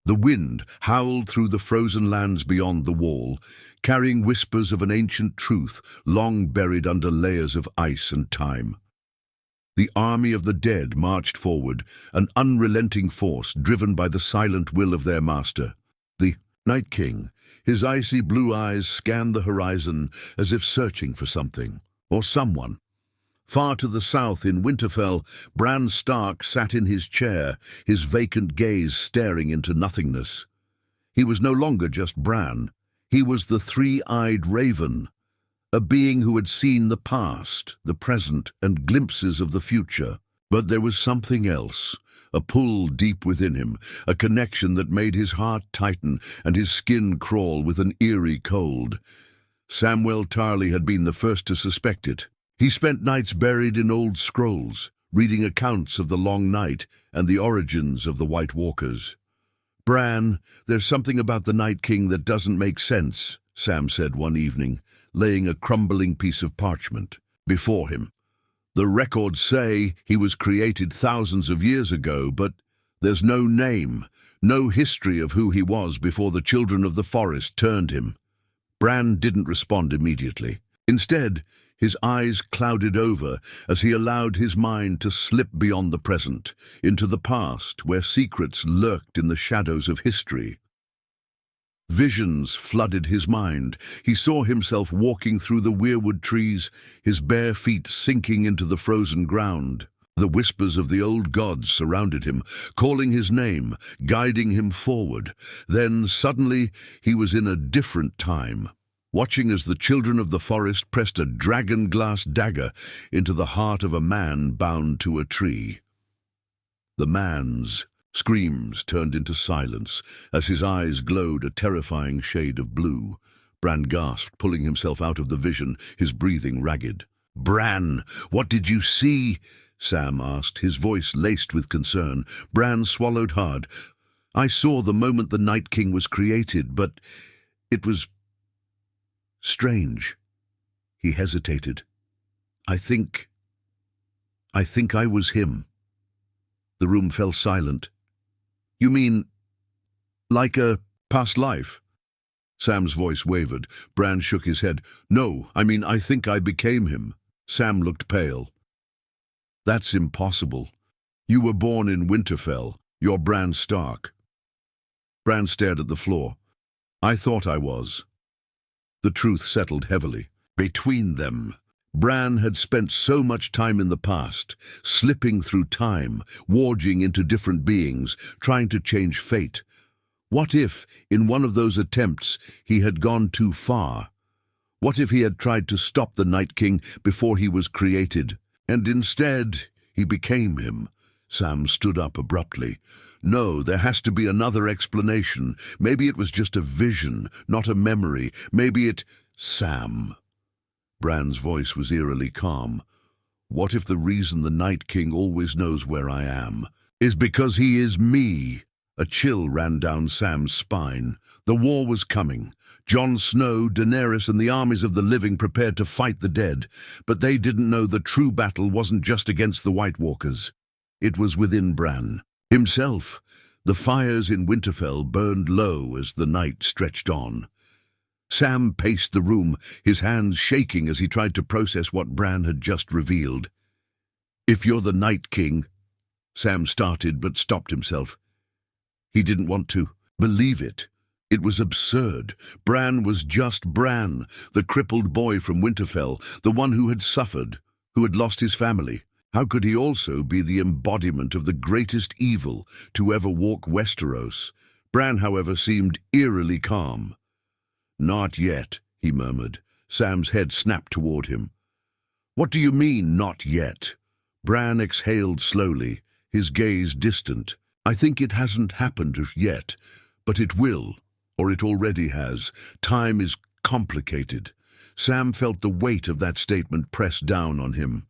The wind howled through the frozen lands beyond the wall, carrying whispers of an ancient truth long buried under layers of ice and time. The army of the dead marched forward, an unrelenting force driven by the silent will of their master. The Night King, his icy blue eyes scanned the horizon as if searching for something, or someone. Far to the south in Winterfell, Bran Stark sat in his chair, his vacant gaze staring into nothingness. He was no longer just Bran. He was the three-eyed raven, a being who had seen the past, the present, and glimpses of the future. But there was something else, a pull deep within him, a connection that made his heart tighten and his skin crawl with an eerie cold. Samwell Tarly had been the first to suspect it. He spent nights buried in old scrolls, reading accounts of the Long Night and the origins of the White Walkers. "Bran, there's something about the Night King that doesn't make sense," Sam said one evening, laying a crumbling piece of parchment before him. "The records say he was created thousands of years ago, but there's no name, no history of who he was before the children of the forest turned him." Bran didn't respond immediately. Instead, his eyes clouded over as he allowed his mind to slip beyond the present, into the past where secrets lurked in the shadows of history. Visions flooded his mind. He saw himself walking through the weirwood trees, his bare feet sinking into the frozen ground. The whispers of the old gods surrounded him, calling his name, guiding him forward. Then, suddenly, he was in a different time, watching as the children of the forest pressed a dragon-glass dagger into the heart of a man bound to a tree. The man's screams turned into silence as his eyes glowed a terrifying shade of blue. Bran gasped, pulling himself out of the vision, his breathing ragged. "Bran, what did you see?" Sam asked, his voice laced with concern. Bran swallowed hard. "I saw the moment the Night King was created, but it was strange." He hesitated. I think I was him." The room fell silent. "You mean, like a past life?" Sam's voice wavered. Bran shook his head. "No, I think I became him." Sam looked pale. "That's impossible. You were born in Winterfell. You're Bran Stark." Bran stared at the floor. "I thought I was." The truth settled heavily. Between them, Bran had spent so much time in the past, slipping through time, warging into different beings, trying to change fate. What if, in one of those attempts, he had gone too far? What if he had tried to stop the Night King before he was created? And instead, he became him. Sam stood up abruptly. "No, there has to be another explanation. Maybe it was just a vision, not a memory. Maybe it—" "Sam." Bran's voice was eerily calm. "What if the reason the Night King always knows where I am is because he is me?" A chill ran down Sam's spine. The war was coming. Jon Snow, Daenerys, and the armies of the living prepared to fight the dead. But they didn't know the true battle wasn't just against the White Walkers. It was within Bran himself. The fires in Winterfell burned low as the night stretched on. Sam paced the room, his hands shaking as he tried to process what Bran had just revealed. "If you're the Night King," Sam started but stopped himself. He didn't want to believe it. It was absurd. Bran was just Bran, the crippled boy from Winterfell, the one who had suffered, who had lost his family. How could he also be the embodiment of the greatest evil to ever walk Westeros? Bran, however, seemed eerily calm. "Not yet," he murmured. Sam's head snapped toward him. "What do you mean, not yet?" Bran exhaled slowly, his gaze distant. "I think it hasn't happened yet, but it will, or it already has. Time is complicated." Sam felt the weight of that statement press down on him.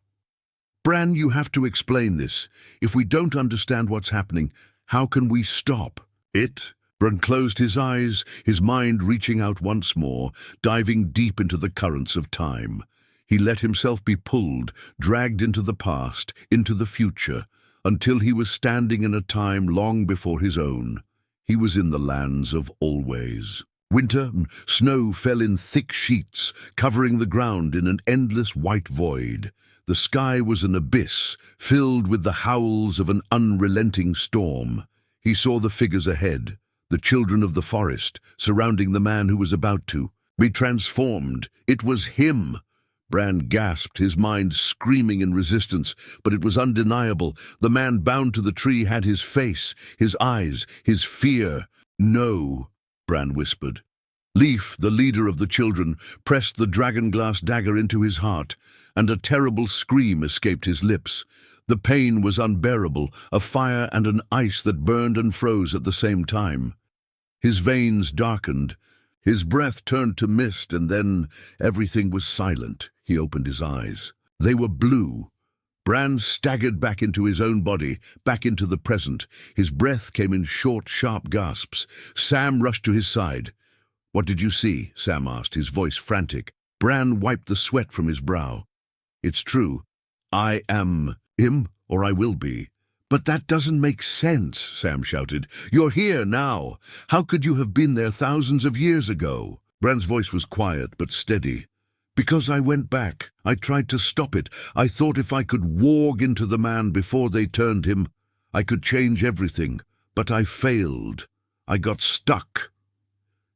"Bran, you have to explain this. If we don't understand what's happening, how can we stop it?" Bran closed his eyes, his mind reaching out once more, diving deep into the currents of time. He let himself be pulled, dragged into the past, into the future, until he was standing in a time long before his own. He was in the lands of always. Winter, snow fell in thick sheets, covering the ground in an endless white void. The sky was an abyss, filled with the howls of an unrelenting storm. He saw the figures ahead, the children of the forest, surrounding the man who was about to be transformed. It was him! Bran gasped, his mind screaming in resistance, but it was undeniable. The man bound to the tree had his face, his eyes, his fear. "No," Bran whispered. Leaf, the leader of the children, pressed the dragon-glass dagger into his heart, and a terrible scream escaped his lips. The pain was unbearable, a fire and an ice that burned and froze at the same time. His veins darkened, his breath turned to mist, and then everything was silent. He opened his eyes. They were blue. Bran staggered back into his own body, back into the present. His breath came in short, sharp gasps. Sam rushed to his side. "What did you see?" Sam asked, his voice frantic. Bran wiped the sweat from his brow. "It's true. I am him, or I will be." "But that doesn't make sense," Sam shouted. "You're here now. How could you have been there thousands of years ago?" Bran's voice was quiet but steady. "Because I went back. I tried to stop it. I thought if I could warg into the man before they turned him, I could change everything. But I failed. I got stuck."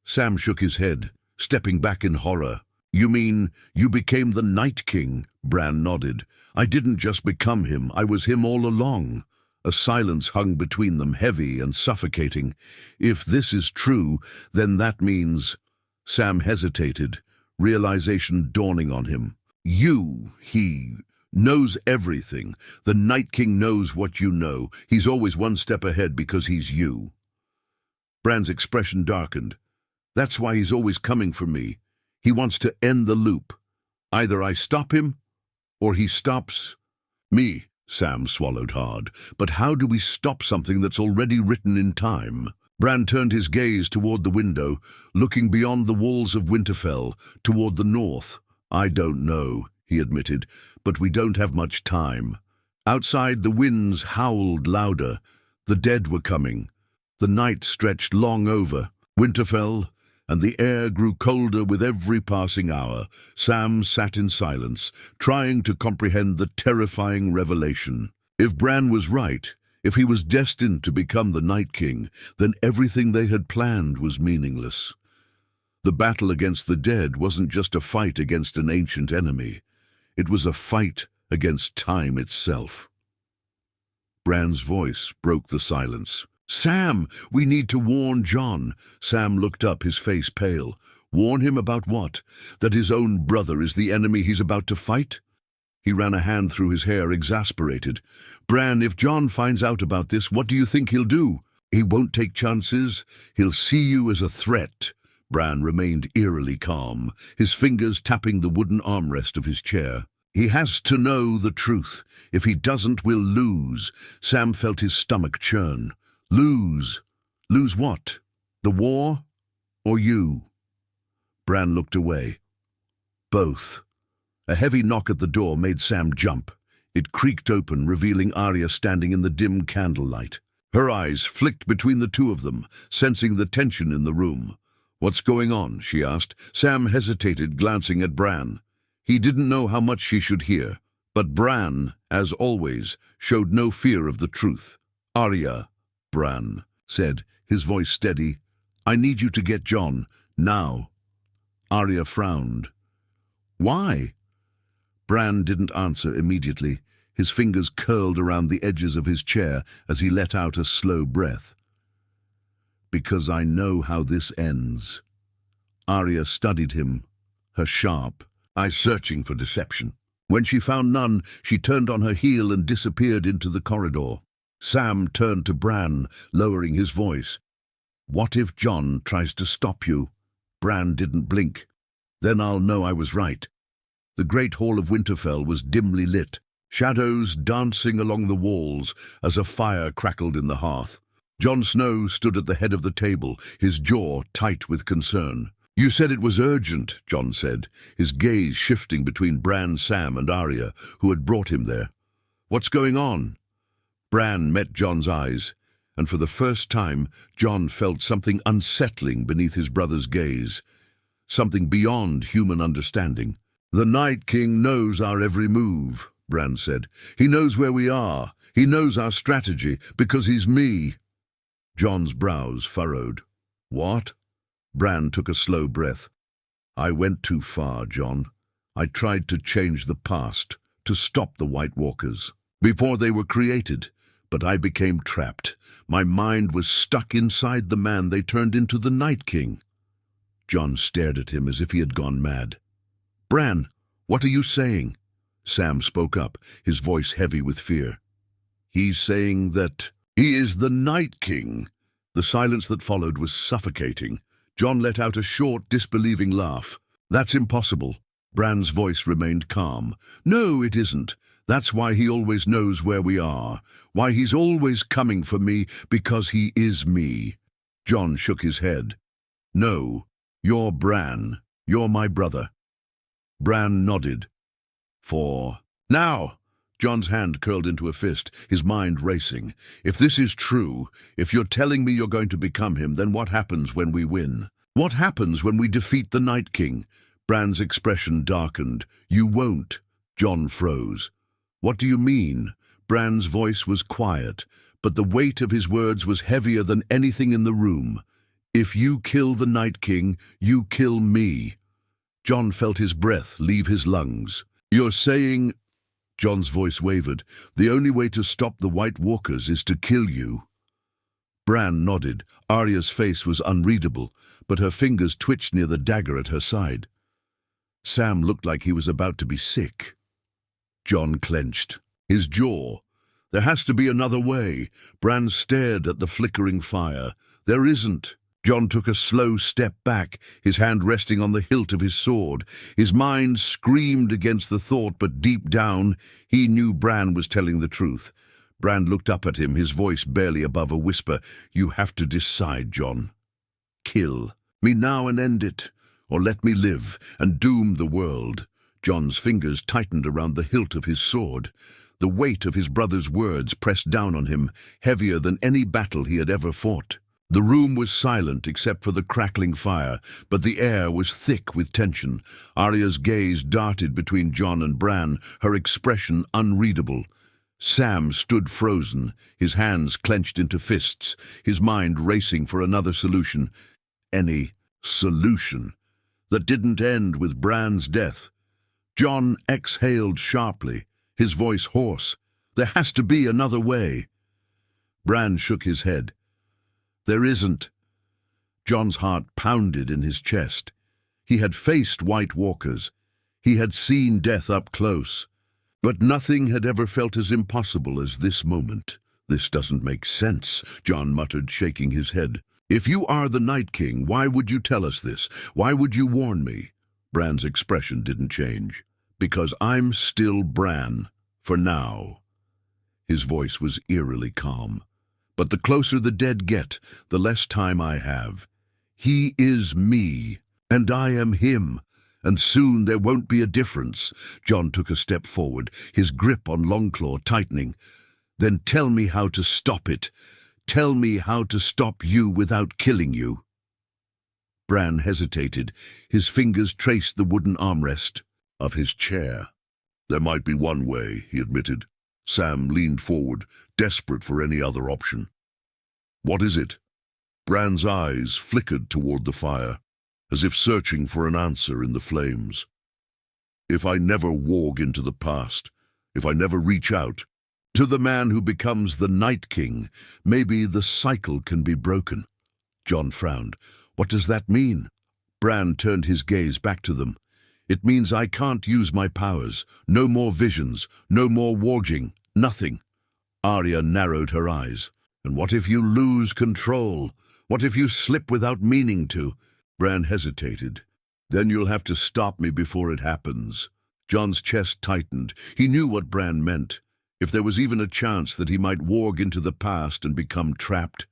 Sam shook his head, stepping back in horror. "You mean you became the Night King?" Bran nodded. "I didn't just become him. I was him all along." A silence hung between them, heavy and suffocating. "If this is true, then that means—" Sam hesitated, realization dawning on him. He knows everything. The Night King knows what you know. He's always one step ahead because he's you." Bran's expression darkened. "That's why he's always coming for me. He wants to end the loop. Either I stop him, or he stops me." Sam swallowed hard. "But how do we stop something that's already written in time?" Bran turned his gaze toward the window, looking beyond the walls of Winterfell, toward the north. "I don't know," he admitted, "but we don't have much time." Outside, the winds howled louder. The dead were coming. The night stretched long over Winterfell, and the air grew colder with every passing hour. Sam sat in silence, trying to comprehend the terrifying revelation. If Bran was right, if he was destined to become the Night King, then everything they had planned was meaningless. The battle against the dead wasn't just a fight against an ancient enemy. It was a fight against time itself. Bran's voice broke the silence. "Sam, we need to warn Jon." Sam looked up, his face pale. "Warn him about what? That his own brother is the enemy he's about to fight?" He ran a hand through his hair, exasperated. "Bran, if Jon finds out about this, what do you think he'll do?" "He won't take chances. He'll see you as a threat." Bran remained eerily calm, his fingers tapping the wooden armrest of his chair. "He has to know the truth. If he doesn't, we'll lose." Sam felt his stomach churn. "Lose? Lose what? The war? Or you?" Bran looked away. "Both." A heavy knock at the door made Sam jump. It creaked open, revealing Arya standing in the dim candlelight. Her eyes flicked between the two of them, sensing the tension in the room. "What's going on?" she asked. Sam hesitated, glancing at Bran. He didn't know how much she should hear, but Bran, as always, showed no fear of the truth. "Arya," Bran said, his voice steady, "I need you to get Jon, now." Arya frowned. "Why?" Bran didn't answer immediately. His fingers curled around the edges of his chair as he let out a slow breath. "Because I know how this ends." Arya studied him, her sharp eyes searching for deception. When she found none, she turned on her heel and disappeared into the corridor. Sam turned to Bran, lowering his voice. "What if Jon tries to stop you?" Bran didn't blink. "Then I'll know I was right." The great hall of Winterfell was dimly lit, shadows dancing along the walls as a fire crackled in the hearth. Jon Snow stood at the head of the table, his jaw tight with concern. "You said it was urgent," Jon said, his gaze shifting between Bran, Sam, and Arya, who had brought him there. "What's going on?" Bran met Jon's eyes. and for the first time Jon felt something unsettling beneath his brother's gaze, something beyond human understanding. "The Night King knows our every move," Bran said. "He knows where we are. He knows our strategy, because he's me." Jon's brows furrowed. "What?" Bran took a slow breath. "I went too far, Jon. I tried to change the past, to stop the White Walkers, before they were created. But I became trapped. My mind was stuck inside the man they turned into the Night King." Jon stared at him as if he had gone mad. "Bran, what are you saying?" Sam spoke up, his voice heavy with fear. "He's saying that he is the Night King." The silence that followed was suffocating. Jon let out a short, disbelieving laugh. "That's impossible." Bran's voice remained calm. "No, it isn't. That's why he always knows where we are. Why he's always coming for me, because he is me." Jon shook his head. "No, you're Bran. You're my brother." Bran nodded. "For now." Jon's hand curled into a fist, his mind racing. "If this is true, if you're telling me you're going to become him, then what happens when we win? What happens when we defeat the Night King?" Bran's expression darkened. "You won't." Jon froze. "What do you mean?" Bran's voice was quiet, but the weight of his words was heavier than anything in the room. "If you kill the Night King, you kill me." Jon felt his breath leave his lungs. "You're saying—" Jon's voice wavered. "The only way to stop the White Walkers is to kill you." Bran nodded. Arya's face was unreadable, but her fingers twitched near the dagger at her side. Sam looked like he was about to be sick. Jon clenched. His jaw. "There has to be another way." Bran stared at the flickering fire. "There isn't." Jon took a slow step back, his hand resting on the hilt of his sword. His mind screamed against the thought, but deep down, he knew Bran was telling the truth. Bran looked up at him, his voice barely above a whisper. "You have to decide, Jon. Kill me now and end it, or let me live and doom the world." Jon's fingers tightened around the hilt of his sword. The weight of his brother's words pressed down on him, heavier than any battle he had ever fought. The room was silent except for the crackling fire, but the air was thick with tension. Arya's gaze darted between Jon and Bran, her expression unreadable. Sam stood frozen, his hands clenched into fists, his mind racing for another solution. Any solution that didn't end with Bran's death. Jon exhaled sharply, his voice hoarse. "There has to be another way." Bran shook his head. "There isn't." Jon's heart pounded in his chest. He had faced White Walkers. He had seen death up close. But nothing had ever felt as impossible as this moment. "This doesn't make sense," Jon muttered, shaking his head. "If you are the Night King, why would you tell us this? Why would you warn me?" Bran's expression didn't change. "Because I'm still Bran, for now." His voice was eerily calm. "But the closer the dead get, the less time I have. He is me, and I am him, and soon there won't be a difference." Jon took a step forward, his grip on Longclaw tightening. "Then tell me how to stop it. Tell me how to stop you without killing you." Bran hesitated. His fingers traced the wooden armrest of his chair. "There might be one way," he admitted. Sam leaned forward, desperate for any other option. "What is it?" Bran's eyes flickered toward the fire, as if searching for an answer in the flames. "If I never warg into the past, if I never reach out to the man who becomes the Night King, maybe the cycle can be broken." Jon frowned. "What does that mean?" Bran turned his gaze back to them. "It means I can't use my powers. No more visions, no more warging, nothing." Arya narrowed her eyes. "And what if you lose control? What if you slip without meaning to?" Bran hesitated. "Then you'll have to stop me before it happens." Jon's chest tightened. He knew what Bran meant. If there was even a chance that he might warg into the past and become trapped,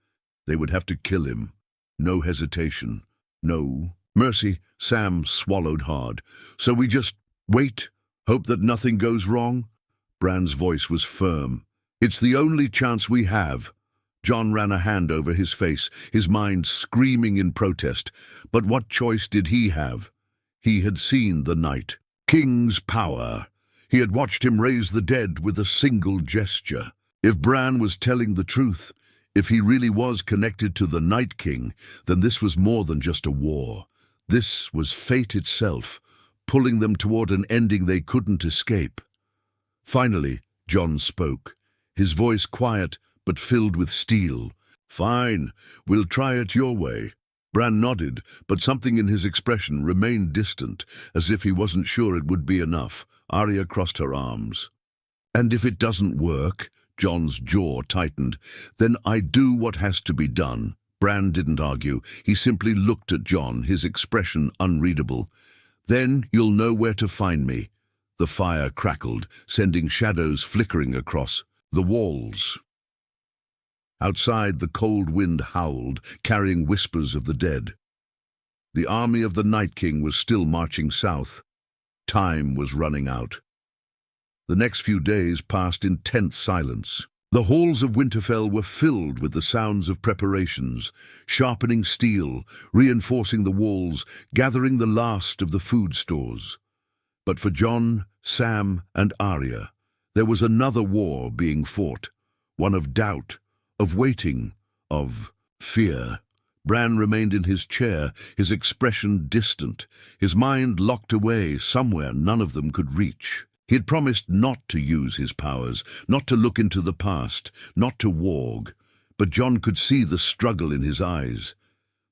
they would have to kill him. No hesitation. No mercy. Sam swallowed hard. "So we just wait? Hope that nothing goes wrong?" Bran's voice was firm. "It's the only chance we have." John ran a hand over his face, his mind screaming in protest. But what choice did he have? He had seen the Night King's power. He had watched him raise the dead with a single gesture. If Bran was telling the truth, if he really was connected to the Night King, then this was more than just a war. This was fate itself, pulling them toward an ending they couldn't escape. Finally, John spoke, his voice quiet but filled with steel. "Fine, we'll try it your way." Bran nodded, but something in his expression remained distant, as if he wasn't sure it would be enough. Arya crossed her arms. "And if it doesn't work," Jon's jaw tightened, "then I do what has to be done." Bran didn't argue. He simply looked at Jon, his expression unreadable. "Then you'll know where to find me." The fire crackled, sending shadows flickering across the walls. Outside, the cold wind howled, carrying whispers of the dead. The army of the Night King was still marching south. Time was running out. The next few days passed in tense silence. The halls of Winterfell were filled with the sounds of preparations, sharpening steel, reinforcing the walls, gathering the last of the food stores. But for Jon, Sam, and Arya, there was another war being fought, one of doubt, of waiting, of fear. Bran remained in his chair, his expression distant, his mind locked away somewhere none of them could reach. He had promised not to use his powers, not to look into the past, not to warg. But Jon could see the struggle in his eyes.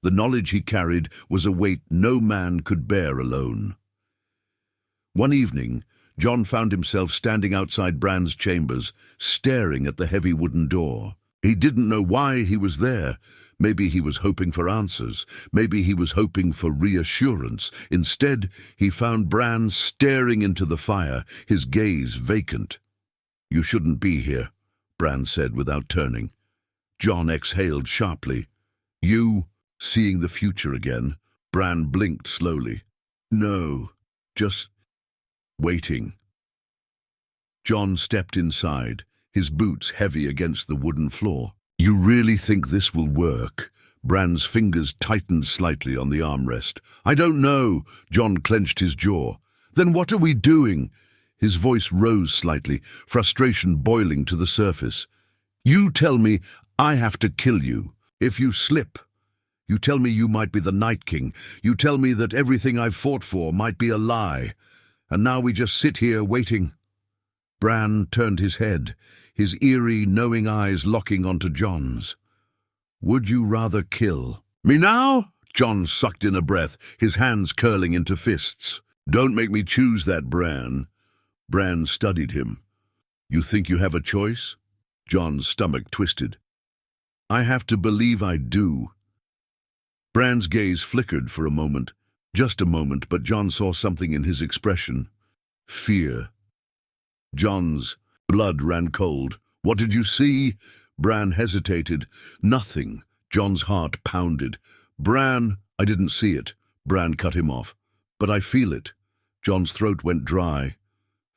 The knowledge he carried was a weight no man could bear alone. One evening, Jon found himself standing outside Bran's chambers, staring at the heavy wooden door. He didn't know why he was there. Maybe he was hoping for answers. Maybe he was hoping for reassurance. Instead, he found Bran staring into the fire, his gaze vacant. "You shouldn't be here," Bran said without turning. Jon exhaled sharply. "You, seeing the future again?" Bran blinked slowly. "No, just waiting." Jon stepped inside, his boots heavy against the wooden floor. "You really think this will work?" Bran's fingers tightened slightly on the armrest. "I don't know." Jon clenched his jaw. "Then what are we doing?" His voice rose slightly, frustration boiling to the surface. "You tell me I have to kill you. If you slip, you tell me you might be the Night King. You tell me that everything I've fought for might be a lie. And now we just sit here waiting." Bran turned his head, his eerie, knowing eyes locking onto Jon's. "Would you rather kill me now?" Jon sucked in a breath, his hands curling into fists. "Don't make me choose that, Bran." Bran studied him. "You think you have a choice?" Jon's stomach twisted. "I have to believe I do." Bran's gaze flickered for a moment, just a moment, but Jon saw something in his expression. Fear. Jon's blood ran cold. "What did you see?" Bran hesitated. "Nothing." Jon's heart pounded. "Bran, I didn't see it." Bran cut him off. "But I feel it." Jon's throat went dry.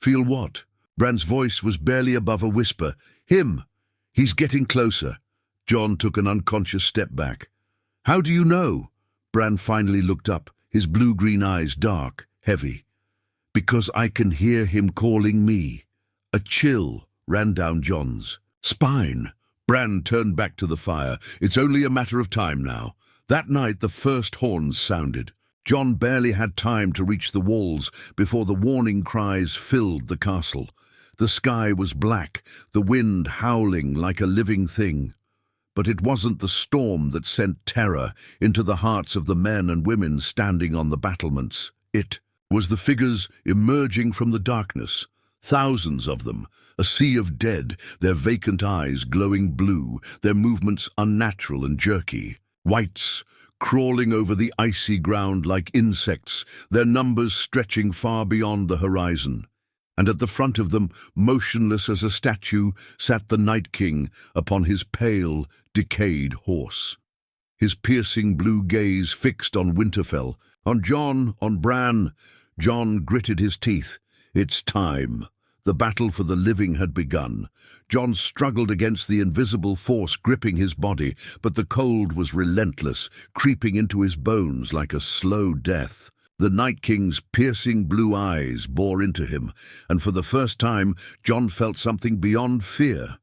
"Feel what?" Bran's voice was barely above a whisper. "Him. He's getting closer." Jon took an unconscious step back. "How do you know?" Bran finally looked up, his blue-green eyes dark, heavy. "Because I can hear him calling me." A chill ran down Jon's spine. Bran turned back to the fire. "It's only a matter of time now." That night the first horns sounded. Jon barely had time to reach the walls before the warning cries filled the castle. The sky was black, the wind howling like a living thing. But it wasn't the storm that sent terror into the hearts of the men and women standing on the battlements. It was the figures emerging from the darkness, thousands of them, a sea of dead, their vacant eyes glowing blue, their movements unnatural and jerky. Whites crawling over the icy ground like insects, their numbers stretching far beyond the horizon. And at the front of them, motionless as a statue, sat the Night King upon his pale, decayed horse. His piercing blue gaze fixed on Winterfell, on Jon, on Bran. Jon gritted his teeth. "It's time." The battle for the living had begun. Jon struggled against the invisible force gripping his body, but the cold was relentless, creeping into his bones like a slow death. The Night King's piercing blue eyes bore into him, and for the first time Jon felt something beyond fear.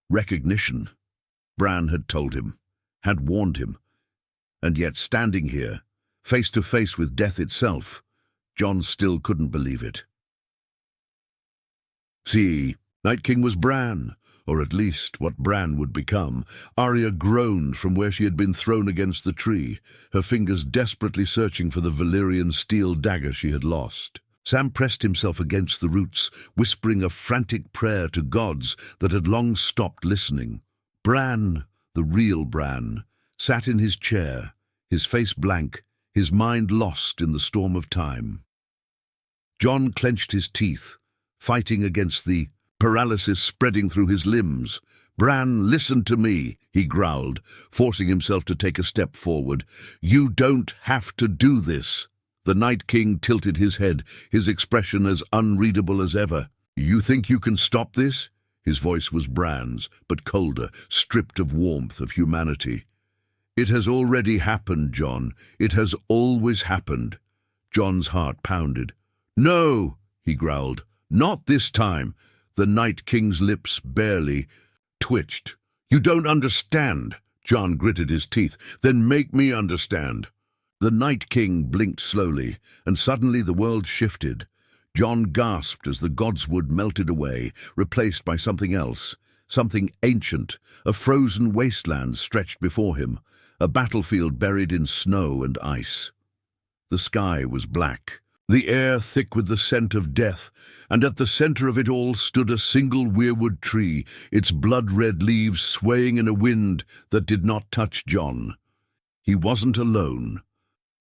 Recognition. Bran had told him, had warned him. And yet standing here, face to face with death itself, Jon still couldn't believe it. See, Night King was Bran, or at least what Bran would become. Arya groaned from where she had been thrown against the tree, her fingers desperately searching for the Valyrian steel dagger she had lost. Sam pressed himself against the roots, whispering a frantic prayer to gods that had long stopped listening. Bran, the real Bran, sat in his chair, his face blank, his mind lost in the storm of time. Jon clenched his teeth, fighting against the paralysis spreading through his limbs. "Bran, listen to me," he growled, forcing himself to take a step forward. "You don't have to do this." The Night King tilted his head, his expression as unreadable as ever. "You think you can stop this?" His voice was Bran's, but colder, stripped of warmth, of humanity. "It has already happened, Jon. It has always happened." Jon's heart pounded. "No," he growled. "Not this time." The Night King's lips barely twitched. "You don't understand." Jon gritted his teeth. "Then make me understand." The Night King blinked slowly, and suddenly the world shifted. Jon gasped as the godswood melted away, replaced by something else, something ancient. A frozen wasteland stretched before him, a battlefield buried in snow and ice. The sky was black, the air thick with the scent of death, and at the center of it all stood a single weirwood tree, its blood-red leaves swaying in a wind that did not touch Jon. He wasn't alone.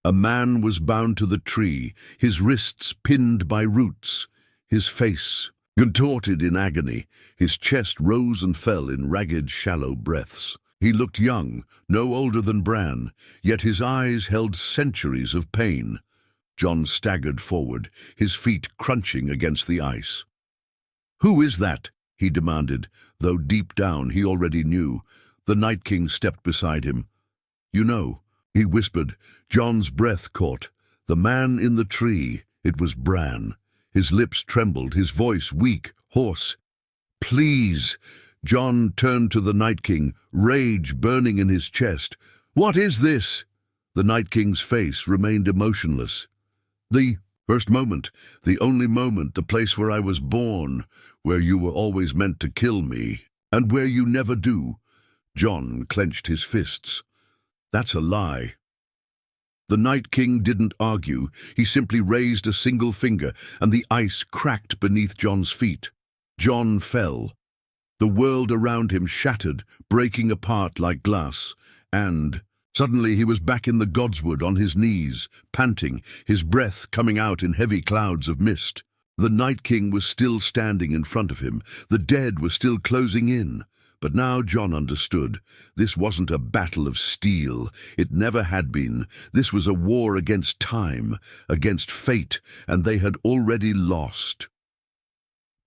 A man was bound to the tree, his wrists pinned by roots, his face contorted in agony. His chest rose and fell in ragged, shallow breaths. He looked young, no older than Bran, yet his eyes held centuries of pain. Jon staggered forward, his feet crunching against the ice. "Who is that?" he demanded, though deep down he already knew. The Night King stepped beside him. "You know," he whispered. Jon's breath caught. The man in the tree. It was Bran. His lips trembled, his voice weak, hoarse. "Please." Jon turned to the Night King, rage burning in his chest. "What is this?" The Night King's face remained emotionless. "The first moment, the only moment, the place where I was born, where you were always meant to kill me, and where you never do." Jon clenched his fists. "That's a lie." The Night King didn't argue. He simply raised a single finger, and the ice cracked beneath Jon's feet. Jon fell. The world around him shattered, breaking apart like glass, and suddenly he was back in the godswood on his knees, panting, his breath coming out in heavy clouds of mist. The Night King was still standing in front of him. The dead were still closing in. But now Jon understood. This wasn't a battle of steel. It never had been. This was a war against time, against fate, and they had already lost.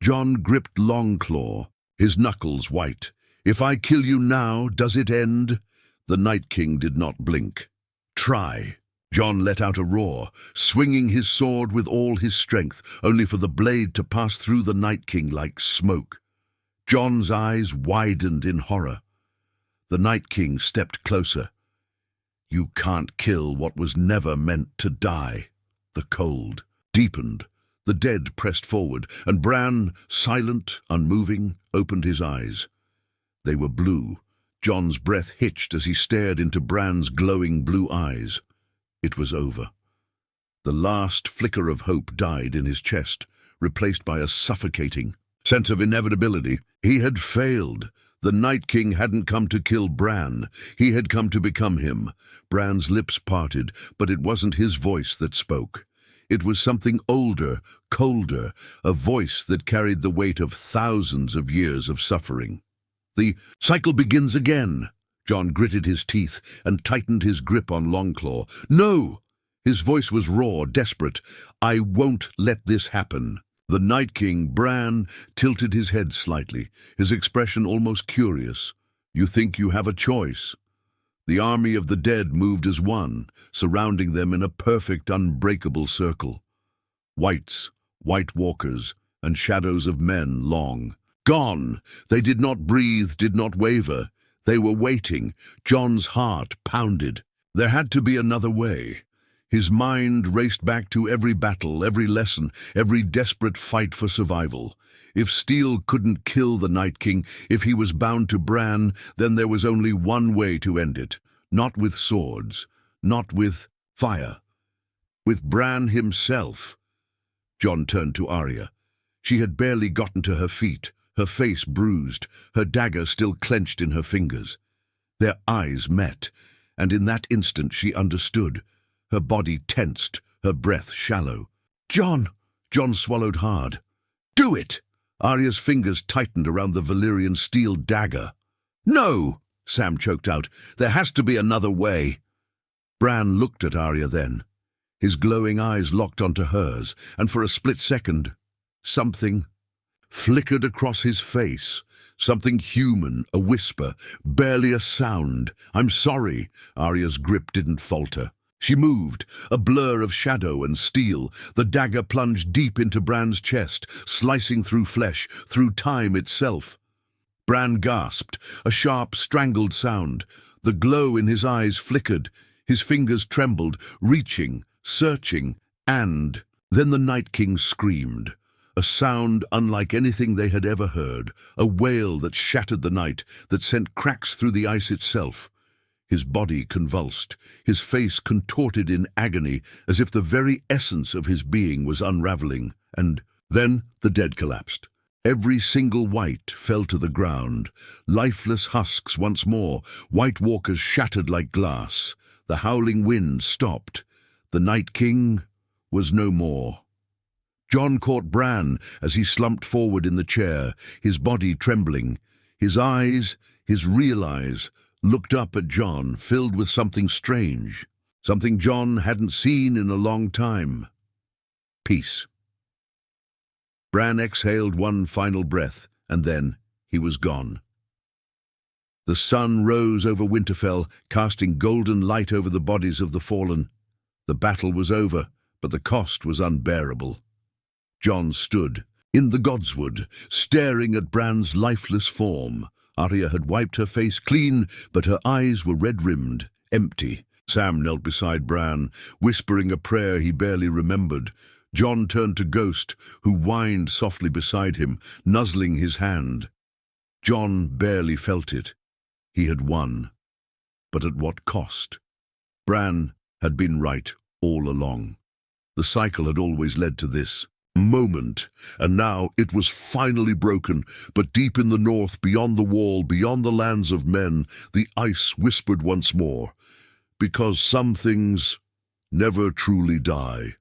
Jon gripped Longclaw, his knuckles white. "If I kill you now, does it end?" The Night King did not blink. "Try." Jon let out a roar, swinging his sword with all his strength, only for the blade to pass through the Night King like smoke. Jon's eyes widened in horror. The Night King stepped closer. "You can't kill what was never meant to die." The cold deepened. The dead pressed forward, and Bran, silent, unmoving, opened his eyes. They were blue. Jon's breath hitched as he stared into Bran's glowing blue eyes. It was over. The last flicker of hope died in his chest, replaced by a suffocating sense of inevitability. He had failed. The Night King hadn't come to kill Bran. He had come to become him. Bran's lips parted, but it wasn't his voice that spoke. It was something older, colder, a voice that carried the weight of thousands of years of suffering. "The cycle begins again." Jon gritted his teeth and tightened his grip on Longclaw. "No!" His voice was raw, desperate. "I won't let this happen." The Night King, Bran, tilted his head slightly, his expression almost curious. You think you have a choice? The army of the dead moved as one, surrounding them in a perfect, unbreakable circle. Whites, White Walkers, and shadows of men long. Gone! They did not breathe, did not waver. They were waiting. Jon's heart pounded. There had to be another way. His mind raced back to every battle, every lesson, every desperate fight for survival. If steel couldn't kill the Night King, if he was bound to Bran, then there was only one way to end it. Not with swords, not with fire. With Bran himself. Jon turned to Arya. She had barely gotten to her feet, her face bruised, her dagger still clenched in her fingers. Their eyes met, and in that instant she understood. Her body tensed, her breath shallow. "Jon!" Jon swallowed hard. "Do it!" Arya's fingers tightened around the Valyrian steel dagger. "No!" Sam choked out. "There has to be another way." Bran looked at Arya then. His glowing eyes locked onto hers, and for a split second, something flickered across his face. Something human, a whisper, barely a sound. "I'm sorry." Arya's grip didn't falter. She moved, a blur of shadow and steel. The dagger plunged deep into Bran's chest, slicing through flesh, through time itself. Bran gasped, a sharp, strangled sound. The glow in his eyes flickered. His fingers trembled, reaching, searching, and then the Night King screamed. A sound unlike anything they had ever heard, a wail that shattered the night, that sent cracks through the ice itself. His body convulsed, his face contorted in agony, as if the very essence of his being was unraveling. And then the dead collapsed. Every single White fell to the ground, lifeless husks once more, White Walkers shattered like glass. The howling wind stopped. The Night King was no more. Jon caught Bran as he slumped forward in the chair, his body trembling. His eyes, his real eyes, looked up at Jon, filled with something strange, something Jon hadn't seen in a long time. Peace. Bran exhaled one final breath, and then he was gone. The sun rose over Winterfell, casting golden light over the bodies of the fallen. The battle was over, but the cost was unbearable. Jon stood, in the godswood, staring at Bran's lifeless form. Arya had wiped her face clean, but her eyes were red-rimmed, empty. Sam knelt beside Bran, whispering a prayer he barely remembered. Jon turned to Ghost, who whined softly beside him, nuzzling his hand. Jon barely felt it. He had won. But at what cost? Bran had been right all along. The cycle had always led to this moment, and now it was finally broken. But deep in the north, beyond the wall, beyond the lands of men, the ice whispered once more, because some things never truly die.